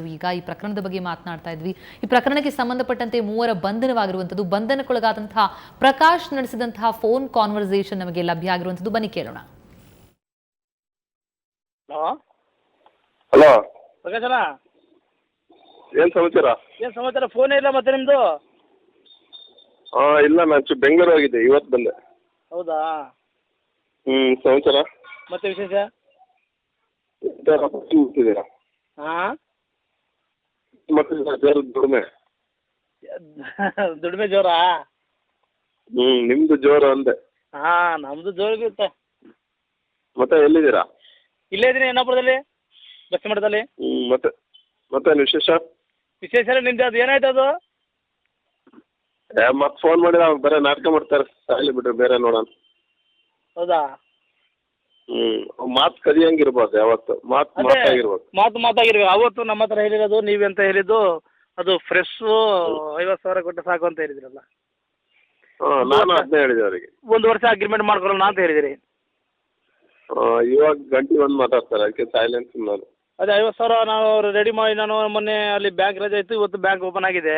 ಇದ್ದು. ಈಗ ಈ ಪ್ರಕರಣದ ಬಗ್ಗೆ ಮಾತನಾಡ್ತಾ ಇದ್ವಿ. ಈ ಪ್ರಕರಣಕ್ಕೆ ಸಂಬಂಧಪಟ್ಟಂತೆ ಮೂವರ ಬಂಧನವಾಗಿರುವಂಥದ್ದು, ಬಂಧನಕ್ಕೊಳಗಾದಂತಹ ಪ್ರಕಾಶ್ ನಡೆಸಿದಂತಹ ಫೋನ್ ಕಾನ್ವರ್ಸೇಷನ್ ನಮಗೆ ಲಭ್ಯ ಆಗಿರುವಂಥದ್ದು. ಬನ್ನಿ ಕೇಳೋಣ. ಹಲೋ ಪ್ರಕಾಶನ, ಏನ್ ಸಮಾಚಾರ? ಏನು ಸಮಾಚಾರ? ಫೋನೇ ಇಲ್ಲ ಮತ್ತೆ ನಿಮ್ಮದು? ಇಲ್ಲ, ನಾನು ಬೆಂಗಳೂರು ಹೋಗಿದ್ದೆ, ಇವತ್ತು ಬಂದೆ. ಹೌದಾ? ಸಮಾಚಾರ ಮತ್ತೆ ವಿಶೇಷ? ಹಾಂ, ಮತ್ತೆ ದುಡಿಮೆ ದುಡಿಮೆ ಜೋರಾ? ನಿಮ್ದು ಜೋರು ಅಂದೆ. ಹಾಂ, ನಮ್ಮದು ಜೋರಿರುತ್ತೆ. ಮತ್ತೆ ಎಲ್ಲಿದ್ದೀರಾ? ಇಲ್ಲೇ ಇದ್ದೀನಿ, ಯನ್ನಾಪುರದಲ್ಲಿ, ಬಸ್ ಮಠದಲ್ಲಿ. ಮತ್ತೆ ಮತ್ತೇನು ವಿಶೇಷ? ವಿಶೇಷ ನಿಮ್ದು ಅದು ಏನಾಯ್ತು ಅದು? ಮತ್ತೆ ಫೋನ್ ಮಾಡಿ ಅವ್ರು ಬರೀ ನಾಟಕ ಮಾಡ್ತಾರೆ, ಸಾಯ್ಲಿ ಬಿಡ್ರಿ, ಬೇರೆ ನೋಡೋಣ. ಹೌದಾ? ಮಾತು ಕದಿಯಂಗಿರ್ಬೋದು, ಯಾವತ್ತು ಮಾತಾಗಿರ್ಬೋದು. ಮಾತಾಗಿರ್ಬೇಕು. ಅವತ್ತು ನಮ್ಮ ಹತ್ರ ಹೇಳಿರೋದು ನೀವೆಂತ ಹೇಳಿದ್ದು, ಅದು ಫ್ರೆಶ್ಶು 50,000 ಕೊಟ್ಟು ಸಾಕು ಅಂತ ಹೇಳಿದ್ರಲ್ಲ. ನಾನು ಅದನ್ನೇ ಹೇಳಿದೆ ಅವರಿಗೆ. 1 ವರ್ಷ ಅಗ್ರಿಮೆಂಟ್ ಮಾಡ್ಕೊಳ್ಳೋಣ ಅಂತ ಹೇಳಿದಿರಿ. ಇವಾಗ ಗಂಟೆ ಒಂದು ಮಾತಾಡ್ತಾರೆ, ಅದಕ್ಕೆ ಸೈಲೆನ್ಸ್. ನಾನು ಅದೇ 50,000 ನಾವು ರೆಡಿ ಮಾಡಿ, ನಾನು ಮೊನ್ನೆ ಅಲ್ಲಿ ಬ್ಯಾಂಕ್ ರಜೆ ಇತ್ತು, ಇವತ್ತು ಬ್ಯಾಂಕ್ ಓಪನ್ ಆಗಿದೆ.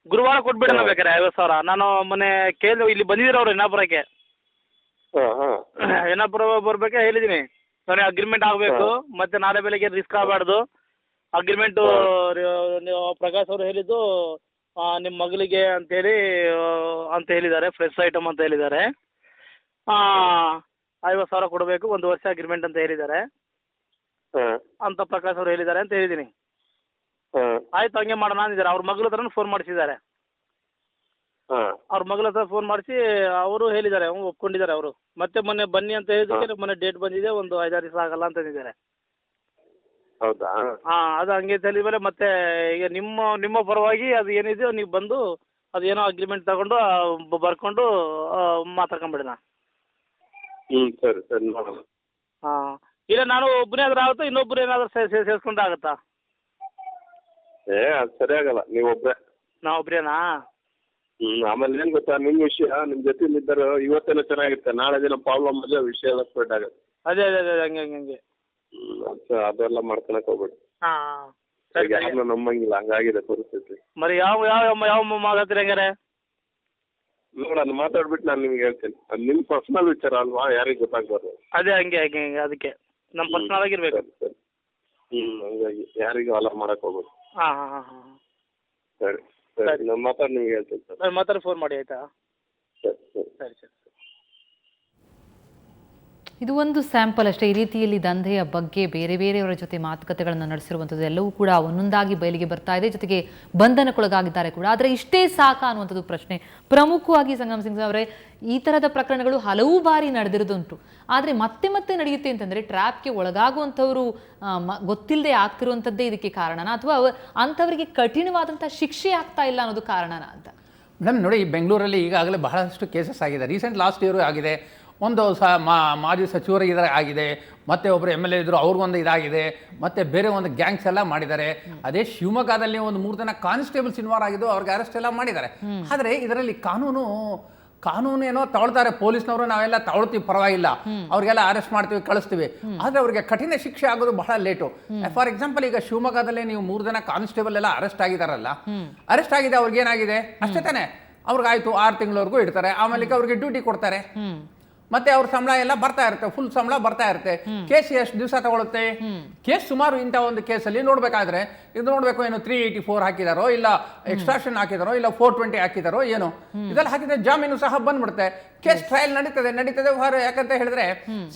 ಗುರುವಾರ ಕೊಟ್ಬಿಡೋಣ ಬೇಕಾರೆ 50,000. ನಾನು ಮೊನ್ನೆ ಕೇಳಿದೆ, ಇಲ್ಲಿ ಬಂದಿದ್ದೀರ ಅವರು ಯನ್ನಾಪುರಕ್ಕೆ. ಯನ್ನಾಪುರ ಬರ್ಬೇಕಾ ಹೇಳಿದ್ದೀನಿ, ನನಗೆ ಅಗ್ರಿಮೆಂಟ್ ಆಗಬೇಕು, ಮತ್ತೆ ನಾಳೆ ಬೆಳಗ್ಗೆ ರಿಸ್ಕ್ ಆಗಬಾರ್ದು. ಅಗ್ರಿಮೆಂಟು ಪ್ರಕಾಶ್ ಅವರು ಹೇಳಿದ್ದು ನಿಮ್ಮ ಮಗಳಿಗೆ ಅಂತೇಳಿ ಅಂತ ಹೇಳಿದ್ದಾರೆ, ಫ್ರೆಶ್ ಐಟಮ್ ಅಂತ ಹೇಳಿದ್ದಾರೆ. 50,000 ಕೊಡಬೇಕು, 1 ವರ್ಷ ಅಗ್ರಿಮೆಂಟ್ ಅಂತ ಹೇಳಿದ್ದಾರೆ ಅಂತ ಪ್ರಕಾಶ್ ಅವರು ಹೇಳಿದ್ದಾರೆ ಅಂತ ಹೇಳಿದ್ದೀನಿ. ಆಯ್ತು, ಹಂಗೆ ಮಾಡೋಣ ಅಂದಿದ್ದಾರೆ. ಅವ್ರ ಮಗಳ ಹತ್ರನೂ ಫೋನ್ ಮಾಡಿಸಿದ್ದಾರೆ. ಅವ್ರ ಮಗಳ ಹತ್ರ ಫೋನ್ ಮಾಡಿಸಿ ಅವರು ಹೇಳಿದ್ದಾರೆ, ಒಪ್ಕೊಂಡಿದ್ದಾರೆ ಅವರು. ಮತ್ತೆ ಮೊನ್ನೆ ಬನ್ನಿ ಅಂತ ಹೇಳಿದ್ದಕ್ಕೆ ಮೊನ್ನೆ ಡೇಟ್ ಬಂದಿದೆ, ಒಂದು 5-6 ದಿವಸ ಆಗಲ್ಲ ಅಂತ ಅಂದಿದ್ದಾರೆ. ಹೌದಾ? ಅದು ಹಂಗೆ ಹೇಳಿದ್ಮೇಲೆ ಮತ್ತೆ ಈಗ ನಿಮ್ಮ ಪರವಾಗಿ ಅದು ಏನಿದೆಯೋ ನೀವು ಬಂದು ಅದೇನೋ ಅಗ್ರಿಮೆಂಟ್ ತಗೊಂಡು ಬರ್ಕೊಂಡು ಮಾತಾಡ್ಕೊಂಬಿಡೋಣ. ಸರಿ ಸರಿ, ನೋಡೋಣ. ಇಲ್ಲ, ನಾನು ಒಬ್ಬನೇ ಆದ್ರೆ ಆಗುತ್ತಾ, ಇನ್ನೊಬ್ಬರು ಏನಾದರೂ ಸೇರಿಸ್ಕೊಂಡ್ರೆ ಆಗುತ್ತಾ? ಅದು ಸರಿ ಆಗಲ್ಲ, ನೀವೊಬ್ಬರೇ. ನಾವು ಒಬ್ಬರೇನಾ? ಆಮೇಲೆ ಏನು ಗೊತ್ತಾ, ನಿಮ್ಮ ವಿಷಯ ನಿಮ್ಮ ಜೊತೆ ಇದ್ದರು ಇವತ್ತೇನೋ ಚೆನ್ನಾಗಿರುತ್ತೆ, ನಾಳೆ ದಿನ ಪ್ರಾಬ್ಲಮ್ ಅದೇ ವಿಷಯ ಎಲ್ಲ ಸ್ಪ್ರೆಡ್ ಆಗುತ್ತೆ. ಅದೇ ಹಂಗೆ ಅದೆಲ್ಲ ಮಾಡ್ಕೊಳಕ್ ಹೋಗ್ಬೇಡಿ. ಸರಿ, ಯಾರನ್ನ ನಂಬಂಗಿಲ್ಲ, ಹಂಗಾಗಿದೆ ಪರಿಸ್ಥಿತಿ. మరి ಯಾವ ಮಾತಾಡ್ತೀರಿ ಹಂಗಾರೆ? ನೋಡೋಣ, ಮಾತಾಡ್ಬಿಟ್ಟು ನಾನು ನಿಮ್ಗೆ ಹೇಳ್ತೀನಿ. ಅದು ನಿಮ್ಮ ಪರ್ಸನಲ್ ವಿಚಾರ ಅಲ್ವಾ, ಯಾರಿಗೆ ಗೊತ್ತಾಗ್ಬಾರ್ದು. ಅದೇ ಹಂಗೆ ಅದಕ್ಕೆ ನಮ್ಮ ಪರ್ಸನಲ್ ಆಗಿರ್ಬೇಕು. ಸರಿ, ಹಂಗಾಗಿ ಯಾರಿಗೂ ಅಲೋ ಮಾಡಕ್ ಹೋಗ್ಬೇಕು. ಸರಿ ಸರಿ, ನಾನು ಮಾತಾಡಿ ನಿಮ್ಗೆ ಹೇಳ್ತೀನಿ ಸರ್. ನಾನು ಮಾತಾಡಿ ಫೋನ್ ಮಾಡಿ, ಆಯ್ತಾ? ಸರಿ. ಇದು ಒಂದು ಸ್ಯಾಂಪಲ್ ಅಷ್ಟೇ. ಈ ರೀತಿಯಲ್ಲಿ ದಂಧೆಯ ಬಗ್ಗೆ ಬೇರೆಯವರ ಜೊತೆ ಮಾತುಕತೆಗಳನ್ನು ನಡೆಸಿರುವಂಥದ್ದು ಎಲ್ಲವೂ ಕೂಡ ಒಂದೊಂದಾಗಿ ಬಯಲಿಗೆ ಬರ್ತಾ ಇದೆ. ಜೊತೆಗೆ ಬಂಧನಕ್ಕೊಳಗಾಗಿದ್ದಾರೆ ಕೂಡ. ಆದರೆ ಇಷ್ಟೇ ಸಾಕಾ ಅನ್ನುವಂಥದ್ದು ಪ್ರಶ್ನೆ. ಪ್ರಮುಖವಾಗಿ ಸಂಗಮ್ ಸಿಂಗ್ ಅವರೇ, ಈ ಥರದ ಪ್ರಕರಣಗಳು ಹಲವು ಬಾರಿ ನಡೆದಿರೋದುಂಟು. ಆದರೆ ಮತ್ತೆ ನಡೆಯುತ್ತೆ ಅಂತಂದರೆ ಟ್ರ್ಯಾಪ್ಗೆ ಒಳಗಾಗುವಂಥವರು ಗೊತ್ತಿಲ್ಲದೆ ಆಗ್ತಿರುವಂಥದ್ದೇ ಇದಕ್ಕೆ ಕಾರಣನಾ, ಅಥವಾ ಅಂಥವರಿಗೆ ಕಠಿಣವಾದಂಥ ಶಿಕ್ಷೆ ಆಗ್ತಾ ಇಲ್ಲ ಅನ್ನೋದು ಕಾರಣನಾ ಅಂತ? ಮೇಡಮ್ ನೋಡಿ, ಬೆಂಗಳೂರಲ್ಲಿ ಈಗಾಗಲೇ ಬಹಳಷ್ಟು ಕೇಸಸ್ ಆಗಿದೆ. ಲಾಸ್ಟ್ ಇಯರು ಆಗಿದೆ. ಒಂದು ಮಾಜಿ ಸಚಿವರು ಆಗಿದೆ, ಮತ್ತು ಒಬ್ಬರು MLA ಇದ್ದರು, ಅವ್ರಿಗೊಂದು ಇದಾಗಿದೆ, ಮತ್ತು ಬೇರೆ ಒಂದು ಗ್ಯಾಂಗ್ಸ್ ಎಲ್ಲ ಮಾಡಿದ್ದಾರೆ. ಅದೇ ಶಿವಮೊಗ್ಗದಲ್ಲಿ ಒಂದು 3 ಜನ ಕಾನ್ಸ್ಟೇಬಲ್ಸ್ ಇನ್ವಾಲ್ವ್ ಆಗಿದ್ದು, ಅವ್ರಿಗೆ ಅರೆಸ್ಟ್ ಎಲ್ಲ ಮಾಡಿದ್ದಾರೆ. ಆದರೆ ಇದರಲ್ಲಿ ಕಾನೂನು ಏನೋ ತಗೊಳ್ತಾರೆ ಪೊಲೀಸ್ನವರು, ನಾವೆಲ್ಲ ತಗೊಳ್ತೀವಿ, ಪರವಾಗಿಲ್ಲ, ಅವ್ರಿಗೆಲ್ಲ ಅರೆಸ್ಟ್ ಮಾಡ್ತೀವಿ, ಕಳಿಸ್ತೀವಿ. ಆದರೆ ಅವ್ರಿಗೆ ಕಠಿಣ ಶಿಕ್ಷೆ ಆಗೋದು ಬಹಳ ಲೇಟು. ಫಾರ್ ಎಕ್ಸಾಂಪಲ್, ಈಗ ಶಿವಮೊಗ್ಗದಲ್ಲಿ ನೀವು 3 ಜನ ಕಾನ್ಸ್ಟೇಬಲ್ ಎಲ್ಲ ಅರೆಸ್ಟ್ ಆಗಿದಾರಲ್ಲ, ಅರೆಸ್ಟ್ ಆಗಿದೆ, ಅವ್ರಿಗೇನಾಗಿದೆ ಅಷ್ಟೇ ತಾನೆ, ಅವ್ರಿಗಾಯ್ತು 6 ತಿಂಗಳವರೆಗೂ ಇಡ್ತಾರೆ. ಆಮೇಲೆ ಅವ್ರಿಗೆ ಡ್ಯೂಟಿ ಕೊಡ್ತಾರೆ, ಮತ್ತೆ ಅವ್ರ ಸಂಬಳ ಎಲ್ಲ ಬರ್ತಾ ಇರುತ್ತೆ, ಫುಲ್ ಸಂಬಳ ಬರ್ತಾ ಇರುತ್ತೆ. ಕೇಸ್ ಎಷ್ಟು ದಿವಸ ತಗೊಳುತ್ತೆ? ಕೇಸ್ ಸುಮಾರು ಇಂಥ ಒಂದು ಕೇಸಲ್ಲಿ ನೋಡ್ಬೇಕಾದ್ರೆ ಇದು ನೋಡ್ಬೇಕು, ಏನು 384 ಹಾಕಿದಾರೋ, ಇಲ್ಲ ಎಕ್ಸ್ಟ್ರಾಕ್ಷನ್ ಹಾಕಿದಾರೋ, ಇಲ್ಲ 420 ಹಾಕಿದಾರೋ, ಏನೋ ಇದೆಲ್ಲ ಹಾಕಿದ್ರೆ ಜಾಮೀನು ಸಹ ಬಂದ್ಬಿಡುತ್ತೆ. ಕೇಸ್ ಟ್ರಯಲ್ ನಡೀತದೆ ಯಾಕಂತ ಹೇಳಿದ್ರೆ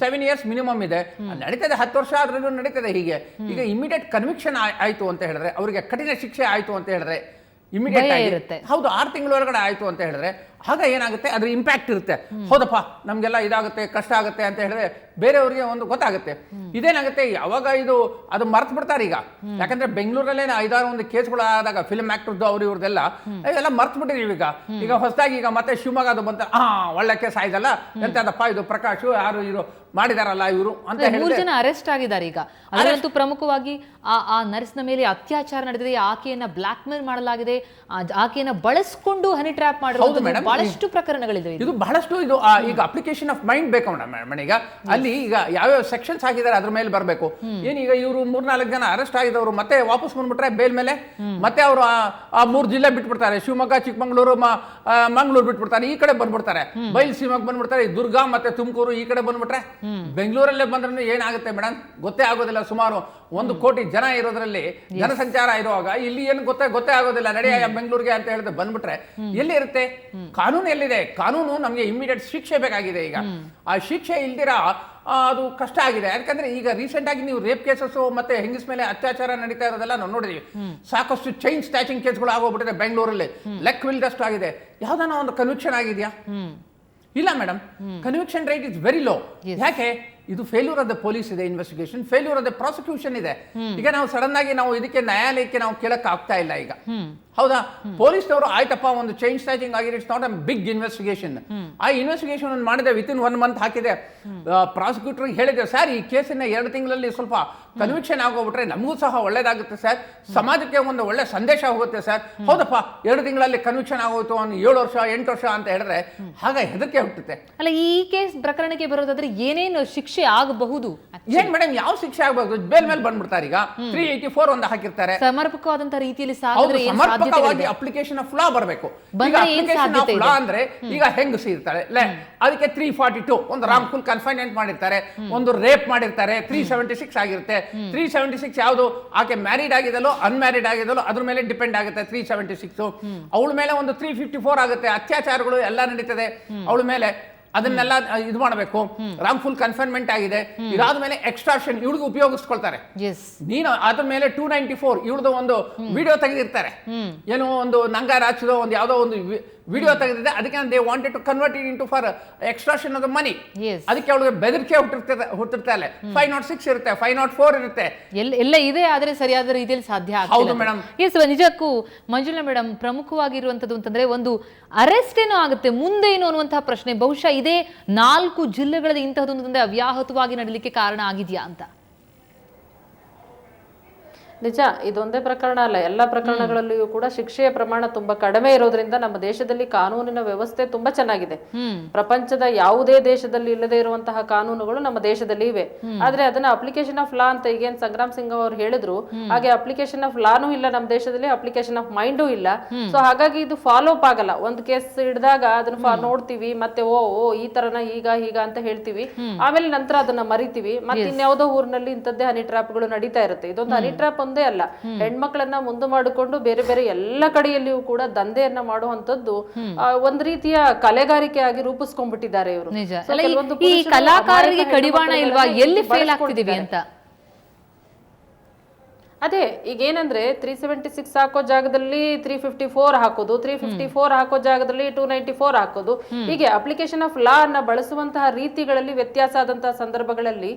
7 years ಮಿನಿಮಮ್ ಇದೆ, ನಡೀತದೆ. 10 ವರ್ಷ ಆದ್ರೂ ನಡೀತದೆ. ಹೀಗೆ ಈಗ ಇಮಿಡಿಯೇಟ್ ಕನ್ವಿಕ್ಷನ್ ಆಯ್ತು ಅಂತ ಹೇಳಿದ್ರೆ, ಅವರಿಗೆ ಕಠಿಣ ಶಿಕ್ಷೆ ಆಯ್ತು ಅಂತ ಹೇಳಿದ್ರೆ ಇಮಿಡಿಯೇಟ್ ಆಗಿ, ಹೌದು 6 ತಿಂಗಳ ಒಳಗಡೆ ಆಯ್ತು ಅಂತ ಹೇಳಿದ್ರೆ, ಆಗ ಏನಾಗುತ್ತೆ, ಅದ್ರ ಇಂಪ್ಯಾಕ್ಟ್ ಇರುತ್ತೆ. ಹೌದಪ್ಪ, ನಮಗೆಲ್ಲ ಇದಾಗುತ್ತೆ, ಕಷ್ಟ ಆಗುತ್ತೆ ಅಂತ ಹೇಳಿದ್ರೆ ಬೇರೆಯವ್ರಿಗೆ ಒಂದು ಗೊತ್ತಾಗುತ್ತೆ. ಇದೇನಾಗುತ್ತೆ, ಯಾವಾಗ ಅದು ಮರ್ತು ಬಿಡ್ತಾರೆ ಈಗ. ಯಾಕಂದ್ರೆ ಬೆಂಗಳೂರಲ್ಲೇ 5-6 ಒಂದು ಕೇಸ್ಗಳು ಆದಾಗ ಫಿಲ್ಮ್ ಆಕ್ಟರ್ದು ಇವ್ರದ್ದೆಲ್ಲ ಎಲ್ಲ ಮರ್ತು ಬಿಟ್ಟಿದ್ದೀವಿ. ಈಗ ಹೊಸದಾಗಿ ಈಗ ಮತ್ತೆ ಶಿವಮೊಗ್ಗದು ಬಂತ, ಒಳ್ಳೆ ಕೇಸ್ ಆಯ್ತಲ್ಲ, ಎಂತದಪ್ಪ ಇದು ಪ್ರಕಾಶ್ ಯಾರು ಇವರು ಮಾಡಿದಾರಲ್ಲ ಇವರು ಅಂತ ಹೇಳಿ 3 ಜನ ಅರೆಸ್ಟ್ ಆಗಿದ್ದಾರೆ. ಈಗ ಅದರಂತೂ ಪ್ರಮುಖವಾಗಿ ಆ ನರ್ಸ್ನ ಮೇಲೆ ಅತ್ಯಾಚಾರ ನಡೆದಿದೆ, ಆಕೆಯನ್ನ ಬ್ಲಾಕ್ ಮೇಲ್ ಮಾಡಲಾಗಿದೆ, ಆಕೆಯನ್ನ ಬಳಸಿಕೊಂಡು ಹನಿ ಟ್ರ್ಯಾಪ್ ಮಾಡಿರೋದು ಬಹಳಷ್ಟು ಪ್ರಕರಣಗಳಿದೆ ಇದು ಬಹಳಷ್ಟು ಇದು ಈಗ ಅಪ್ಲಿಕೇಶನ್ ಆಫ್ ಮೈಂಡ್ ಬೇಕು ಮೇಡಮ್. ಈಗ ಅಲ್ಲಿ ಈಗ ಯಾವ್ಯಾವ ಸೆಕ್ಷನ್ಸ್ ಹಾಕಿದ್ದಾರೆ ಅದ್ರ ಮೇಲೆ ಬರಬೇಕು. ಏನೀಗ ಇವರು 3-4 ಜನ ಅರೆಸ್ಟ್ ಆಗಿದವರು ಮತ್ತೆ ವಾಪಸ್ ಬಂದ್ಬಿಟ್ರೆ ಬೇಲ್ ಮೇಲೆ ಮತ್ತೆ ಅವರು ಆ 3 ಜಿಲ್ಲೆ ಬಿಟ್ಬಿಡ್ತಾರೆ. ಶಿವಮೊಗ್ಗ, ಚಿಕ್ಕಮಂಗ್ಳೂರು, ಮಂಗಳೂರು ಬಿಟ್ಬಿಡ್ತಾರೆ. ಈ ಕಡೆ ಬಂದ್ಬಿಡ್ತಾರೆ, ಬಯಲು ಸೀಮೆಗೆ ಬಂದ್ಬಿಡ್ತಾರೆ. ದುರ್ಗ ಮತ್ತೆ ತುಮಕೂರು ಈ ಕಡೆ ಬಂದ್ಬಿಟ್ರೆ ಬೆಂಗಳೂರಲ್ಲೇ ಬಂದ್ರೆ ಏನಾಗುತ್ತೆ ಮೇಡಮ್ ಗೊತ್ತೇ ಆಗೋದಿಲ್ಲ. ಸುಮಾರು 1 ಕೋಟಿ ಜನ ಇರೋದ್ರಲ್ಲಿ ಜನಸಂಚಾರ ಇರುವಾಗ ಇಲ್ಲಿ ಏನು ಗೊತ್ತೇ ಆಗೋದಿಲ್ಲ. ನಡೆಯ ಬೆಂಗಳೂರಿಗೆ ಅಂತ ಹೇಳಿದ್ರೆ ಬಂದ್ಬಿಟ್ರೆ ಎಲ್ಲಿ ಇರುತ್ತೆ ಕಾನೂನು? ಎಲ್ಲಿದೆ ಕಾನೂನು? ನಮಗೆ ಇಮಿಡಿಯೇಟ್ ಶಿಕ್ಷೆ ಬೇಕಾಗಿದೆ. ಈಗ ಆ ಶಿಕ್ಷೆ ಇಲ್ದಿರ ಅದು ಕಷ್ಟ ಆಗಿದೆ. ಯಾಕಂದ್ರೆ ಈಗ ರೀಸೆಂಟ್ ಆಗಿ ನೀವು ರೇಪ್ ಕೇಸಸ್ ಮತ್ತೆ ಹೆಂಗಸ್ ಮೇಲೆ ಅತ್ಯಾಚಾರ ನಡೀತಾ ಇರೋದೆಲ್ಲ ನಾವು ನೋಡಿದ್ವಿ. ಸಾಕಷ್ಟು ಚೈನ್ ಸ್ಟ್ಯಾಚಿಂಗ್ ಕೇಸ್ಗಳು ಆಗೋಗ್ಬಿಟ್ಟಿದೆ ಬೆಂಗಳೂರಲ್ಲಿ, ಲೆಕ್ಕವಿಲ್ಲದಷ್ಟು ಆಗಿದೆ. ಯಾವ್ದಾನ ಒಂದು ಕನ್ವಿಕ್ಷನ್ ಆಗಿದೆಯಾ? ಇಲ್ಲ madam. Conviction rate is very low. ಯಾಕೆ? ಇದು ಫೇಲ್ಯೂರ್ ಆಫ್ ದ ಪೊಲೀಸ್ ಇದೆ, investigation failure of the prosecution ಇದೆ. ಈಗ ನಾವು ಸಡನ್ ಆಗಿ ನಾವು ಇದಕ್ಕೆ ನ್ಯಾಯಾಲಯಕ್ಕೆ ನಾವು ಕೇಳಕ್ ಆಗ್ತಾ ಇಲ್ಲ ಈಗ. ಹೌದಾ? ಪೊಲೀಸ್ನವರು ಆಯ್ತಪ್ಪ ಒಂದು ಚೈನ್ ಸ್ಟ್ಯಾಚಿಂಗ್ ಆಗಿದೆ, it's not a big investigation. ಆ ಇನ್ವೆಸ್ಟಿಗೇಷನ್ ಮಾಡಿದೆ, ವಿತಿನ್ 1 ಮಂತ್ ಹಾಕಿದೆ. ಪ್ರಾಸಿಕ್ಯೂಟರ್ ಹೇಳಿದೆ, ಸರ್ ಈ ಕೇಸನ್ನ 2 ತಿಂಗಳಲ್ಲಿ ಸ್ವಲ್ಪ ಕನ್ವಿಕ್ಷನ್ ಆಗೋಗ್ಬಿಟ್ರೆ ನಮಗೂ ಸಹ ಒಳ್ಳೇದಾಗುತ್ತೆ ಸರ್, ಸಮಾಜಕ್ಕೆ ಒಂದು ಒಳ್ಳೆ ಸಂದೇಶ ಹೋಗುತ್ತೆ ಸರ್. ಹೌದಪ್ಪ 2 ತಿಂಗಳಲ್ಲಿ ಕನ್ವಿಕ್ಷನ್ ಆಗೋಯ್ತು, 7 ವರ್ಷ 8 ವರ್ಷ ಅಂತ ಹೇಳಿದ್ರೆ ಹಾಗೆ ಹೆದರಿಕೆ ಹುಟ್ಟುತ್ತೆ. ಅಲ್ಲ, ಈ ಕೇಸ್ ಪ್ರಕರಣಕ್ಕೆ ಬರೋದಾದ್ರೆ ಏನೇನು ಶಿಕ್ಷೆ ಆಗಬಹುದು? ಏನ್ ಮೇಡಮ್ ಯಾವ ಶಿಕ್ಷೆ ಆಗಬಹುದು? ಬೇಲ್ ಮೇಲೆ ಬಂದ್ಬಿಡ್ತಾರೆ. ಈಗ 384 ಒಂದು ಹಾಕಿರ್ತಾರೆ. ಸಮರ್ಪಕವಾದಂತಹ ರೀತಿಯಲ್ಲಿ ಸಾಗಿದ್ರೆ ಏನ್ ಸಮರ್ಪಕವಾಗಿ ಅಪ್ಲಿಕೇಶನ್ ಆಫ್ ಲಾ ಬರಬೇಕು. ಈಗ ಅಪ್ಲಿಕೇಶನ್ ಆಫ್ ಲಾ ಅಂದ್ರೆ ಈಗ ಹೆಂಗಸಿ ಇರ್ತಾರೆ ಅದಕ್ಕೆ 342 ಒಂದು ರಾಂಗ್ಫುಲ್ ಕನ್ಫೈನ್ಮೆಂಟ್ ಮಾಡಿರ್ತಾರೆ, ಒಂದು ರೇಪ್ ಮಾಡಿರ್ತಾರೆ, 376 ಆಗಿರುತ್ತೆ. 376 ಯಾವುದು? ಆಕೆ ಮ್ಯಾರಿಡ್ ಆಗಿದಲ್ಲೋ ಅನ್ಮ್ಯಾರಿಡ್ ಆಗಿದಲ್ಲೋ ಅದ್ರ ಮೇಲೆ ಡಿಪೆಂಡ್ ಆಗುತ್ತೆ 376. ಅವಳ ಮೇಲೆ ಒಂದು 354 ಆಗುತ್ತೆ. ಅತ್ಯಾಚಾರಗಳು ಎಲ್ಲ ನಡೀತದೆ ಅವಳ ಮೇಲೆ, ಅದನ್ನೆಲ್ಲ ಇದು ಮಾಡಬೇಕು. ರಾಂಗ್ಫುಲ್ ಕನ್ಫೈನ್ಮೆಂಟ್ ಆಗಿದೆ. ಇದಾದ ಮೇಲೆ ಎಕ್ಸ್ಟ್ರಾಕ್ಷನ್ ಇವಳಿಗೆ ಉಪಯೋಗಿಸ್ಕೊಳ್ತಾರೆ. ನೀನು ಅದ್ರ ಮೇಲೆ 294 ಇವಳದು ಒಂದು ವಿಡಿಯೋ ತೆಗೆದಿರ್ತಾರೆ. ಏನು ಒಂದು ನಂಗಾರ ಹಚ್ಚದೋ ಒಂದು ಯಾವುದೋ ಒಂದು ವಿಡಿಯೋ ತೆಗೆದಿದೆ. ಅದಕ್ಕೆ they wanted to convert it into for extraction of the money. ಅದಕ್ಕೆ ಅವಳಿಗೆ ಬೆದರಿಕೆ ಹುಟ್ಟಿರ್ತಾರೆ. 506 ಇರುತ್ತೆ, 504 ಇರುತ್ತೆ, ಎಲ್ಲ ಇದೆ. ಆದ್ರೆ ಸರಿಯಾದ ರೀತಿಯಲ್ಲಿ ಸಾಧ್ಯ ಹೌದು ಮೇಡಮ್. ನಿಜಕ್ಕೂ ಮಂಜುಳಾ ಮೇಡಮ್, ಪ್ರಮುಖವಾಗಿರುವಂತದ್ದು ಅಂತಂದ್ರೆ ಒಂದು ಅರೆಸ್ಟ್ ಏನೋ ಆಗುತ್ತೆ, ಮುಂದೆ ಏನು ಅನ್ನುವಂತಹ ಪ್ರಶ್ನೆ ಬಹುಶಃ ಇದೇ 4 ಜಿಲ್ಲೆಗಳಲ್ಲಿ ಇಂತಹದೊಂದು ಅವ್ಯಾಹತವಾಗಿ ನಡೀಲಿಕ್ಕೆ ಕಾರಣ ಆಗಿದೆಯಾ ಅಂತ. ನಿಜ, ಇದೊಂದೇ ಪ್ರಕರಣ ಅಲ್ಲ, ಎಲ್ಲ ಪ್ರಕರಣಗಳಲ್ಲಿಯೂ ಕೂಡ ಶಿಕ್ಷೆಯ ಪ್ರಮಾಣ ತುಂಬಾ ಕಡಿಮೆ ಇರೋದ್ರಿಂದ ನಮ್ಮ ದೇಶದಲ್ಲಿ ಕಾನೂನಿನ ವ್ಯವಸ್ಥೆ ತುಂಬಾ ಚೆನ್ನಾಗಿದೆ. ಪ್ರಪಂಚದ ಯಾವುದೇ ದೇಶದಲ್ಲಿ ಇಲ್ಲದೆ ಇರುವಂತಹ ಕಾನೂನುಗಳು ನಮ್ಮ ದೇಶದಲ್ಲಿ ಇವೆ. ಆದ್ರೆ ಅದನ್ನ ಅಪ್ಲಿಕೇಶನ್ ಆಫ್ ಲಾ ಅಂತ ಈಗೇನ್ ಸಂಗ್ರಾಮ್ ಸಿಂಗ್ ಅವರು ಹೇಳಿದ್ರು ಹಾಗೆ ಅಪ್ಲಿಕೇಶನ್ ಆಫ್ ಲಾನು ಇಲ್ಲ ನಮ್ಮ ದೇಶದಲ್ಲಿ, ಅಪ್ಲಿಕೇಶನ್ ಆಫ್ ಮೈಂಡು ಇಲ್ಲ. ಸೊ ಹಾಗಾಗಿ ಇದು ಫಾಲೋ ಅಪ್ ಆಗಲ್ಲ. ಒಂದು ಕೇಸ್ ಹಿಡಿದಾಗ ಅದನ್ನ ನೋಡ್ತೀವಿ, ಮತ್ತೆ ಓ ಈ ತರನ ಹೀಗ ಅಂತ ಹೇಳ್ತೀವಿ, ಆಮೇಲೆ ನಂತರ ಅದನ್ನ ಮರಿತೀವಿ. ಮತ್ತೆ ಇನ್ಯಾವುದೋ ಊರಿನಲ್ಲಿ ಇಂಥದ್ದೇ ಹನಿ ಟ್ರಾಪ್ ಗಳು ನಡೀತಾ ಇರುತ್ತೆ. ಇದೊಂದು ಹನಿ ಟ್ರಾಪ್ ಒಂದೇ ಅಲ್ಲ, ಹೆಣ್ಮಕ್ಳನ್ನ ಮುಂದೆ ಮಾಡಿಕೊಂಡು ಬೇರೆ ಬೇರೆ ಎಲ್ಲ ಕಡೆಯಲ್ಲಿಯೂ ಕೂಡ ದಂಧೆಯನ್ನ ಮಾಡುವಂತದ್ದು ಒಂದ್ ರೀತಿಯ ಕಲೆಗಾರಿಕೆ ಆಗಿ ರೂಪಿಸ್ಕೊಂಡ್ಬಿಟ್ಟಿದ್ದಾರೆ ಇವರು. ಈ ಕಲಾಕಾರರಿಗೆ ಕಡಿವಾಣ ಇಲ್ವಾ, ಎಲ್ಲಿ ಫೇಲ್ ಆಗ್ತಿದೀವಿ ಅಂತ? ಅದೇ ಈಗ ಏನಂದ್ರೆ 376 ಹಾಕೋ ಜಾಗದಲ್ಲಿ 354 ಹಾಕೋದು, 354 ಹಾಕೋ ಜಾಗದಲ್ಲಿ 294 ಹಾಕೋದು, ಹೀಗೆ ಅಪ್ಲಿಕೇಶನ್ ಆಫ್ ಲಾ ಅನ್ನ ಬಳಸುವಂತಹ ರೀತಿಗಳಲ್ಲಿ ವ್ಯತ್ಯಾಸ ಆದಂತಹ ಸಂದರ್ಭಗಳಲ್ಲಿ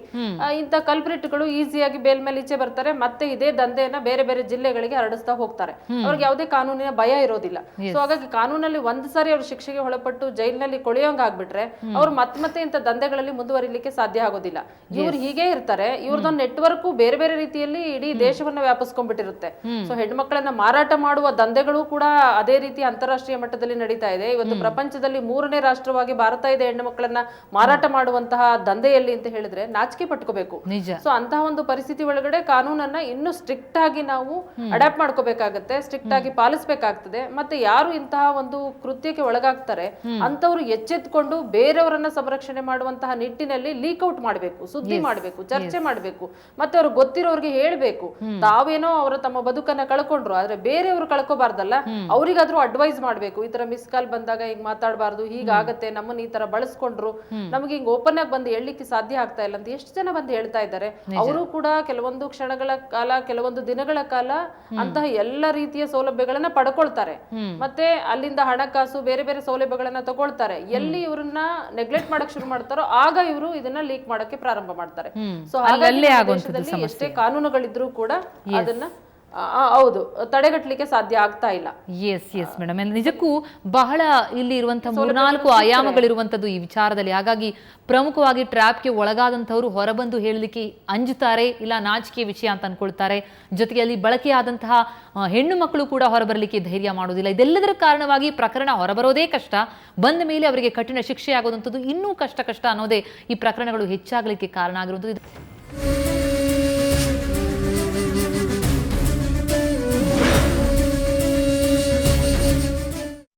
ಇಂಥ ಕಲ್ಪ್ರಿಟ್ಗಳು ಈಸಿಯಾಗಿ ಬೇಲ್ ಮೇಲೆ ಈಚೆ ಬರ್ತಾರೆ. ಮತ್ತೆ ಇದೇ ದಂಧೆಯನ್ನ ಬೇರೆ ಬೇರೆ ಜಿಲ್ಲೆಗಳಿಗೆ ಹರಡಿಸ್ತಾ ಹೋಗ್ತಾರೆ. ಅವ್ರಿಗೆ ಯಾವುದೇ ಕಾನೂನಿನ ಭಯ ಇರೋದಿಲ್ಲ. ಸೊ ಹಾಗಾಗಿ ಕಾನೂನಲ್ಲಿ ಒಂದ್ ಸಾರಿ ಅವ್ರು ಶಿಕ್ಷೆಗೆ ಒಳಪಟ್ಟು ಜೈಲಿನಲ್ಲಿ ಕೊಳೆಯೋಂಗ್ ಆಗ್ಬಿಟ್ರೆ ಅವ್ರು ಮತ್ತೆ ಇಂಥ ದಂಧೆಗಳಲ್ಲಿ ಮುಂದುವರಿಲಿಕ್ಕೆ ಸಾಧ್ಯ ಆಗೋದಿಲ್ಲ. ಇವ್ರು ಹೀಗೆ ಇರ್ತಾರೆ. ಇವ್ರದೊಂದು ನೆಟ್ವರ್ಕ್ ಬೇರೆ ಬೇರೆ ರೀತಿಯಲ್ಲಿ ಇಡೀ ದೇಶವನ್ನ ವ್ಯಾಪಿಸ್ಕೊಂಡ್ಬಿಟ್ಟಿರುತ್ತೆ. ಸೊ ಹೆಣ್ಮಕ್ಳನ್ನ ಮಾರಾಟ ಮಾಡುವ ದಂಧೆಗಳು ಕೂಡ ಅದೇ ರೀತಿ ಅಂತಾರಾಷ್ಟ್ರೀಯ ಮಟ್ಟದಲ್ಲಿ ನಡೀತಾ ಇದೆ. ಇವತ್ತು ಪ್ರಪಂಚದಲ್ಲಿ 3ನೇ ರಾಷ್ಟ್ರವಾಗಿ ಭಾರತ ಇದೆ ಹೆಣ್ಮಕ್ಳನ್ನ ಮಾರಾಟ ಮಾಡುವಂತಹ ದಂಧೆಯಲ್ಲಿ ಅಂತ ಹೇಳಿದ್ರೆ ನಾಚಿಕೆ ಪಟ್ಕೋಬೇಕು. ಸೊ ಅಂತಹ ಒಂದು ಪರಿಸ್ಥಿತಿ ಒಳಗಡೆ ಕಾನೂನನ್ನ ಇನ್ನು ಸ್ಟ್ರಿಕ್ಟ್ ಆಗಿ ನಾವು ಅಡಾಪ್ಟ್ ಮಾಡ್ಕೋಬೇಕಾಗತ್ತೆ, ಸ್ಟ್ರಿಕ್ಟ್ ಆಗಿ ಪಾಲಿಸಬೇಕಾಗ್ತದೆ. ಮತ್ತೆ ಯಾರು ಇಂತಹ ಒಂದು ಕೃತ್ಯಕ್ಕೆ ಒಳಗಾಗ್ತಾರೆ ಅಂತವ್ರು ಎಚ್ಚೆತ್ಕೊಂಡು ಬೇರೆಯವರನ್ನ ಸಂರಕ್ಷಣೆ ಮಾಡುವಂತಹ ನಿಟ್ಟಿನಲ್ಲಿ ಲೀಕ್ಔಟ್ ಮಾಡಬೇಕು, ಸುದ್ದಿ ಮಾಡಬೇಕು, ಚರ್ಚೆ ಮಾಡಬೇಕು. ಮತ್ತೆ ಅವ್ರಿಗೆ ಗೊತ್ತಿರೋರಿಗೆ ಹೇಳ್ಬೇಕು, ತಾವೇನೋ ಅವರ ತಮ್ಮ ಬದುಕನ್ನ ಕಳ್ಕೊಂಡ್ರು, ಆದ್ರೆ ಬೇರೆಯವರು ಕಳ್ಕೋಬಾರ್ದಲ್ಲ, ಅವ್ರಿಗಾದ್ರೂ ಅಡ್ವೈಸ್ ಮಾಡ್ಬೇಕು. ಈ ತರ ಮಿಸ್ ಕಾಲ್ ಬಂದಾಗ ಹಿಂಗ್ ಮಾತಾಡಬಾರ್ದು, ಹೀಗಾಗತ್ತೆ, ನಮ್ಮನ್ನ ಈ ತರ ಬಳಸ್ಕೊಂಡ್ರು, ನಮ್ಗೆ ಹಿಂಗ್ ಓಪನ್ ಆಗಿ ಬಂದು ಹೇಳಲಿಕ್ಕೆ ಸಾಧ್ಯ ಆಗ್ತಾ ಇಲ್ಲ ಅಂತ ಎಷ್ಟು ಜನ ಬಂದು ಹೇಳ್ತಾ ಇದ್ದಾರೆ. ಅವರು ಕೂಡ ಕೆಲವೊಂದು ಕ್ಷಣಗಳ ಕಾಲ, ಕೆಲವೊಂದು ದಿನಗಳ ಕಾಲ ಅಂತಹ ಎಲ್ಲ ರೀತಿಯ ಸೌಲಭ್ಯಗಳನ್ನ ಪಡ್ಕೊಳ್ತಾರೆ. ಮತ್ತೆ ಅಲ್ಲಿಂದ ಹಣಕಾಸು ಬೇರೆ ಬೇರೆ ಸೌಲಭ್ಯಗಳನ್ನ ತಗೊಳ್ತಾರೆ. ಎಲ್ಲಿ ಇವ್ರನ್ನ ನೆಗ್ಲೆಕ್ಟ್ ಮಾಡಕ್ ಶುರು ಮಾಡ್ತಾರೋ ಆಗ ಇವರು ಇದನ್ನ ಲೀಕ್ ಮಾಡಕ್ಕೆ ಪ್ರಾರಂಭ ಮಾಡ್ತಾರೆ. ಸೊ ಹಾಗಾಗಿ ದೇಶದಲ್ಲಿ ಎಷ್ಟೇ ಕಾನೂನುಗಳಿದ್ರೂ ಕೂಡ ಅದನ್ನ ಹೌದು, ತಡೆಗಟ್ಟಲಿಕ್ಕೆ ಸಾಧ್ಯ ಆಗ್ತಾ ಇಲ್ಲ. ಎಸ್ ಮೇಡಮ್, ನಿಜಕ್ಕೂ ಬಹಳ ಇಲ್ಲಿ ಇರುವಂತಹ 3-4 ಆಯಾಮಗಳಿರುವಂತದ್ದು ಈ ವಿಚಾರದಲ್ಲಿ. ಹಾಗಾಗಿ ಪ್ರಮುಖವಾಗಿ ಟ್ರ್ಯಾಪ್ಗೆ ಒಳಗಾದಂಥವ್ರು ಹೊರಬಂದು ಹೇಳಲಿಕ್ಕೆ ಅಂಜುತ್ತಾರೆ, ಇಲ್ಲ ನಾಚಿಕೆ ವಿಷಯ ಅಂತ ಅನ್ಕೊಳ್ತಾರೆ. ಜೊತೆಗೆ ಅಲ್ಲಿ ಬಳಕೆಯಾದಂತಹ ಹೆಣ್ಣು ಮಕ್ಕಳು ಕೂಡ ಹೊರಬರಲಿಕ್ಕೆ ಧೈರ್ಯ ಮಾಡೋದಿಲ್ಲ. ಇದೆಲ್ಲದರ ಕಾರಣವಾಗಿ ಪ್ರಕರಣ ಹೊರಬರೋದೇ ಕಷ್ಟ, ಬಂದ ಮೇಲೆ ಅವರಿಗೆ ಕಠಿಣ ಶಿಕ್ಷೆ ಆಗೋದಂಥದ್ದು ಇನ್ನೂ ಕಷ್ಟ ಅನ್ನೋದೇ ಈ ಪ್ರಕರಣಗಳು ಹೆಚ್ಚಾಗಲಿಕ್ಕೆ ಕಾರಣ ಆಗಿರುವಂಥದ್ದು.